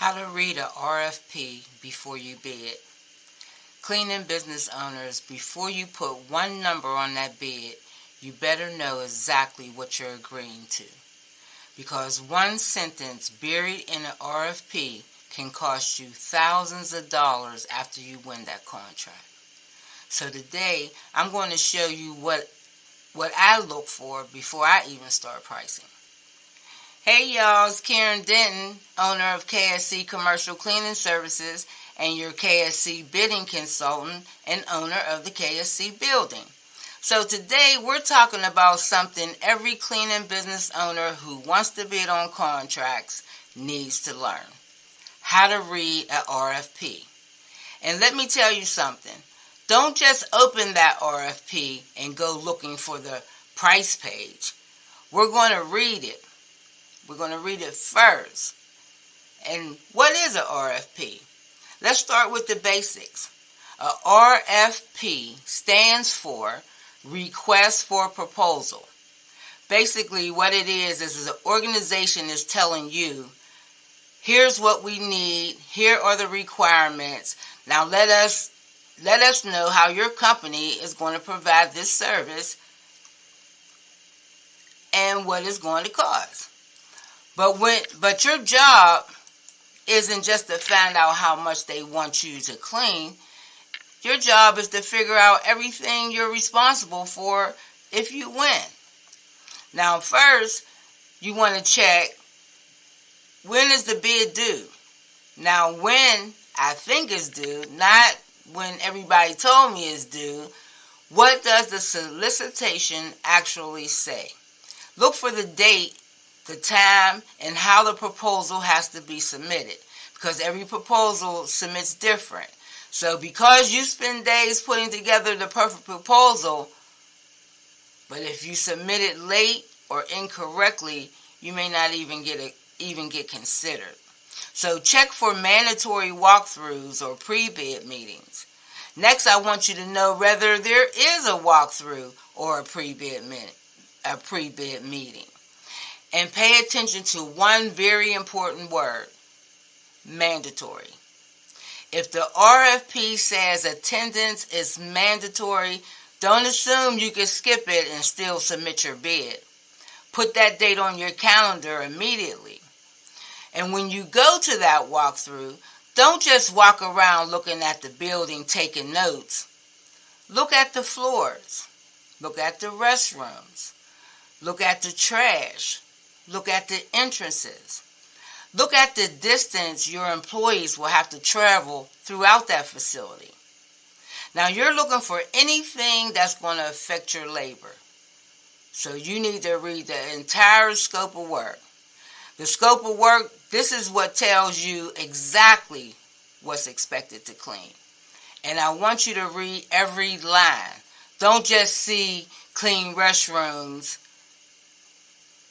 How to read a RFP before you bid. Cleaning business owners, before you put one number on that bid, you better know exactly what you're agreeing to. Because one sentence buried in an RFP can cost you thousands of dollars after you win that contract. So today, I'm going to show you what I look for before I even start pricing. Hey y'all, it's Karen Denton, owner of KSC Commercial Cleaning Services and your KSC bidding consultant and owner of the KSC building. So today we're talking about something every cleaning business owner who wants to bid on contracts needs to learn. How to read an RFP. And let me tell you something. Don't just open that RFP and go looking for the price page. We're going to read it. We're going to read it first. And what is an RFP? Let's start with the basics. A RFP stands for Request for Proposal. Basically, what it is an organization is telling you, here's what we need, here are the requirements. Now let us know how your company is going to provide this service and what it's going to cost. But your job isn't just to find out how much they want you to clean. Your job is to figure out everything you're responsible for if you win. Now first, you want to check, when is the bid due? Now when I think it's due, not when everybody told me it's due, what does the solicitation actually say? Look for the date, the time, and how the proposal has to be submitted, because every proposal submits different. So because you spend days putting together the perfect proposal, but if you submit it late or incorrectly, you may not even get considered. So check for mandatory walkthroughs or pre-bid meetings. Next, I want you to know whether there is a walkthrough or a pre-bid meeting. And pay attention to one very important word, mandatory. If the RFP says attendance is mandatory, don't assume you can skip it and still submit your bid. Put that date on your calendar immediately. And when you go to that walkthrough, don't just walk around looking at the building taking notes. Look at the floors. Look at the restrooms. Look at the trash. Look at the entrances. Look at the distance your employees will have to travel throughout that facility. Now you're looking for anything that's going to affect your labor. So you need to read the entire scope of work. The scope of work, this is what tells you exactly what's expected to clean. And I want you to read every line. Don't just see clean restrooms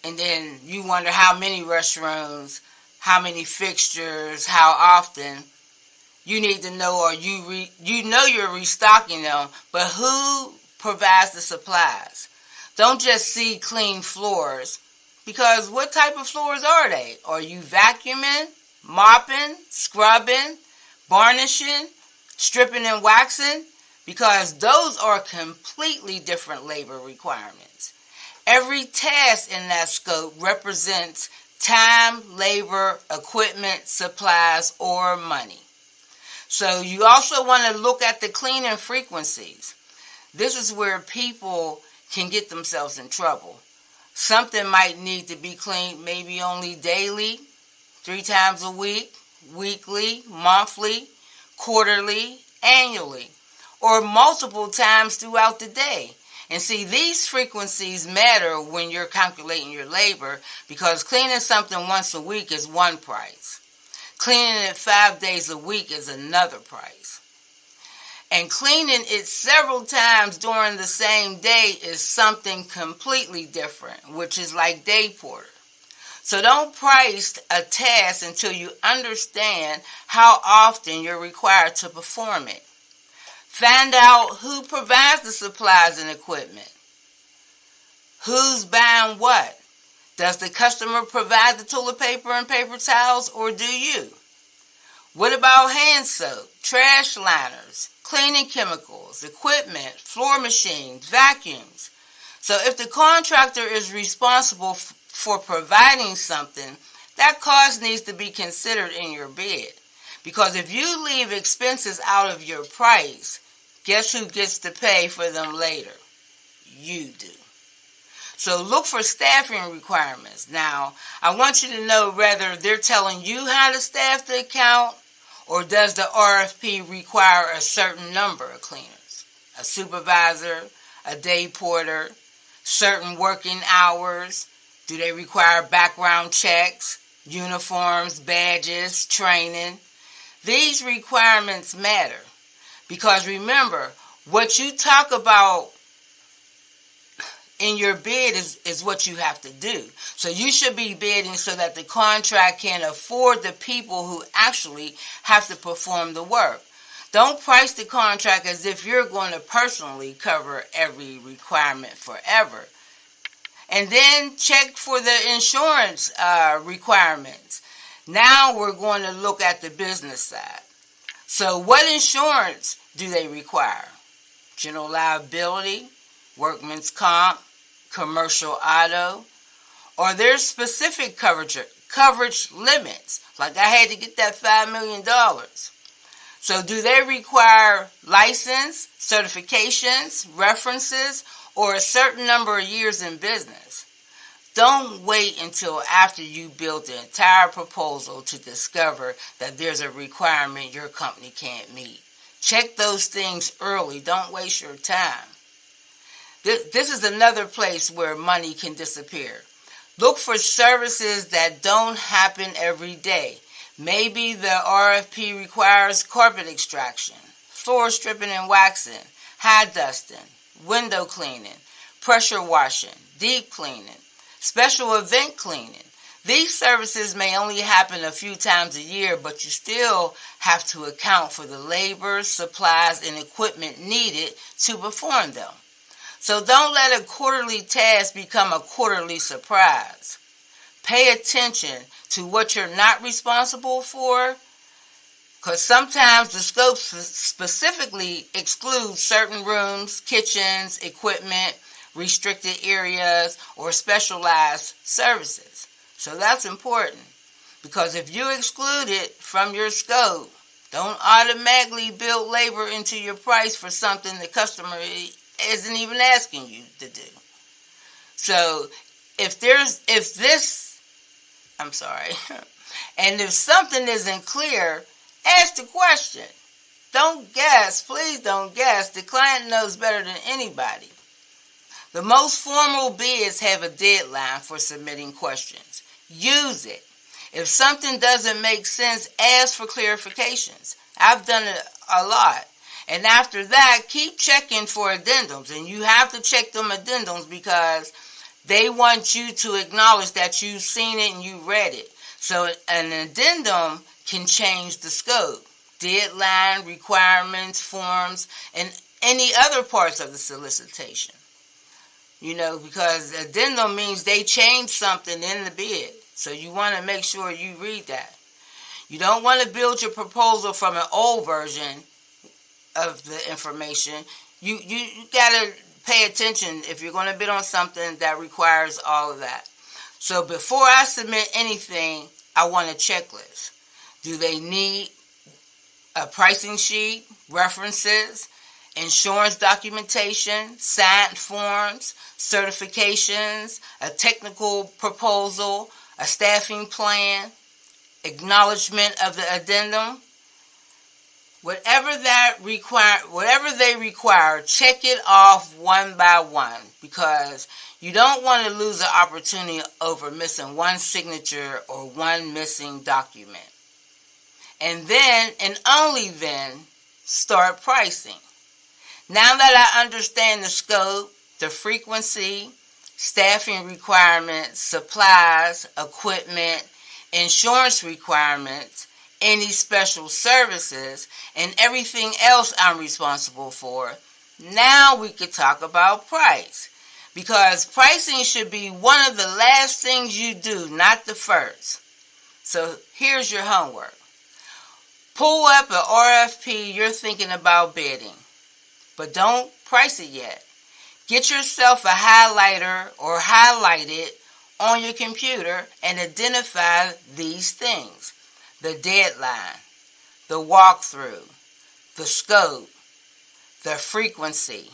and then you wonder how many restrooms, how many fixtures, how often. You need to know, you're restocking them, but who provides the supplies? Don't just see clean floors, because what type of floors are they? Are you vacuuming, mopping, scrubbing, varnishing, stripping and waxing? Because those are completely different labor requirements. Every task in that scope represents time, labor, equipment, supplies, or money. So you also want to look at the cleaning frequencies. This is where people can get themselves in trouble. Something might need to be cleaned maybe only daily, 3 times a week, weekly, monthly, quarterly, annually, or multiple times throughout the day. And see, these frequencies matter when you're calculating your labor, because cleaning something once a week is one price. Cleaning it 5 days a week is another price. And cleaning it several times during the same day is something completely different, which is like day porter. So don't price a task until you understand how often you're required to perform it. Find out who provides the supplies and equipment. Who's buying what? Does the customer provide the toilet paper and paper towels, or do you? What about hand soap, trash liners, cleaning chemicals, equipment, floor machines, vacuums? So if the contractor is responsible for providing something, that cost needs to be considered in your bid. Because if you leave expenses out of your price, guess who gets to pay for them later? You do. So look for staffing requirements. Now, I want you to know whether they're telling you how to staff the account, or does the RFP require a certain number of cleaners, a supervisor, a day porter, certain working hours? Do they require background checks, uniforms, badges, training? These requirements matter because remember, what you talk about in your bid is what you have to do. So you should be bidding so that the contract can afford the people who actually have to perform the work. Don't price the contract as if you're going to personally cover every requirement forever. And then check for the insurance requirements. Now we're going to look at the business side. So what insurance do they require? General liability, workman's comp, commercial auto, or there's specific coverage limits. Like I had to get that $5 million. So do they require license, certifications, references, or a certain number of years in business? Don't wait until after you build the entire proposal to discover that there's a requirement your company can't meet. Check those things early. Don't waste your time. This is another place where money can disappear. Look for services that don't happen every day. Maybe the RFP requires carpet extraction, floor stripping and waxing, high dusting, window cleaning, pressure washing, deep cleaning, special event cleaning. These services may only happen a few times a year, but you still have to account for the labor, supplies, and equipment needed to perform them. So don't let a quarterly task become a quarterly surprise. Pay attention to what you're not responsible for, because sometimes the scope specifically excludes certain rooms, kitchens, equipment, restricted areas, or specialized services. So that's important, because if you exclude it from your scope, don't automatically build labor into your price for something the customer isn't even asking you to do. So and if something isn't clear, ask the question. Don't guess. Please don't guess. The client knows better than anybody. The most formal bids have a deadline for submitting questions. Use it. If something doesn't make sense, ask for clarifications. I've done it a lot. And after that, keep checking for addendums. And you have to check them addendums because they want you to acknowledge that you've seen it and you read it. So an addendum can change the scope, deadline, requirements, forms, and any other parts of the solicitation. Because addendum means they changed something in the bid. So you want to make sure you read that. You don't want to build your proposal from an old version of the information. You got to pay attention if you're going to bid on something that requires all of that. So before I submit anything, I want a checklist. Do they need a pricing sheet, references, insurance documentation, signed forms, certifications, a technical proposal, a staffing plan, acknowledgement of the addendum? Whatever they require, check it off one by one, because you don't want to lose the opportunity over missing one signature or one missing document. And then, and only then, start pricing. Now that I understand the scope, the frequency, staffing requirements, supplies, equipment, insurance requirements, any special services, and everything else I'm responsible for, now we could talk about price. Because pricing should be one of the last things you do, not the first. So here's your homework. Pull up an RFP you're thinking about bidding, but don't price it yet. Get yourself a highlighter or highlight it on your computer and identify these things: the deadline, the walkthrough, the scope, the frequency,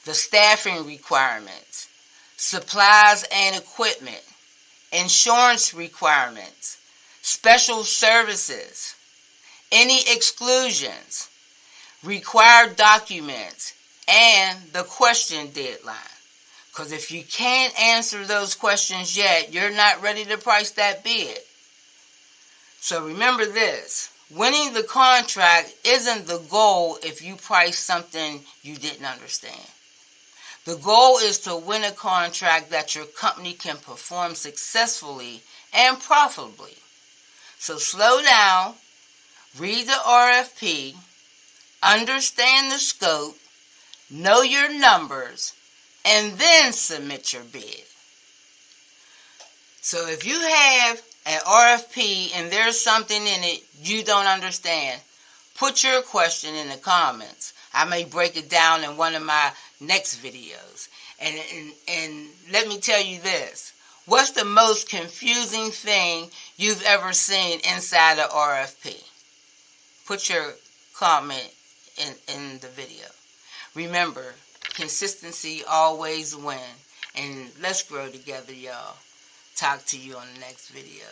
the staffing requirements, supplies and equipment, insurance requirements, special services, any exclusions, required documents, and the question deadline. Because if you can't answer those questions yet, you're not ready to price that bid. So remember this: winning the contract isn't the goal if you price something you didn't understand. The goal is to win a contract that your company can perform successfully and profitably. So slow down, read the RFP, understand the scope, know your numbers, and then submit your bid. So if you have an RFP and there's something in it you don't understand, put your question in the comments. I may break it down in one of my next videos. And let me tell you this: what's the most confusing thing you've ever seen inside an RFP? Put your comment in the video. Remember, consistency always wins. And let's grow together, y'all. Talk to you on the next video.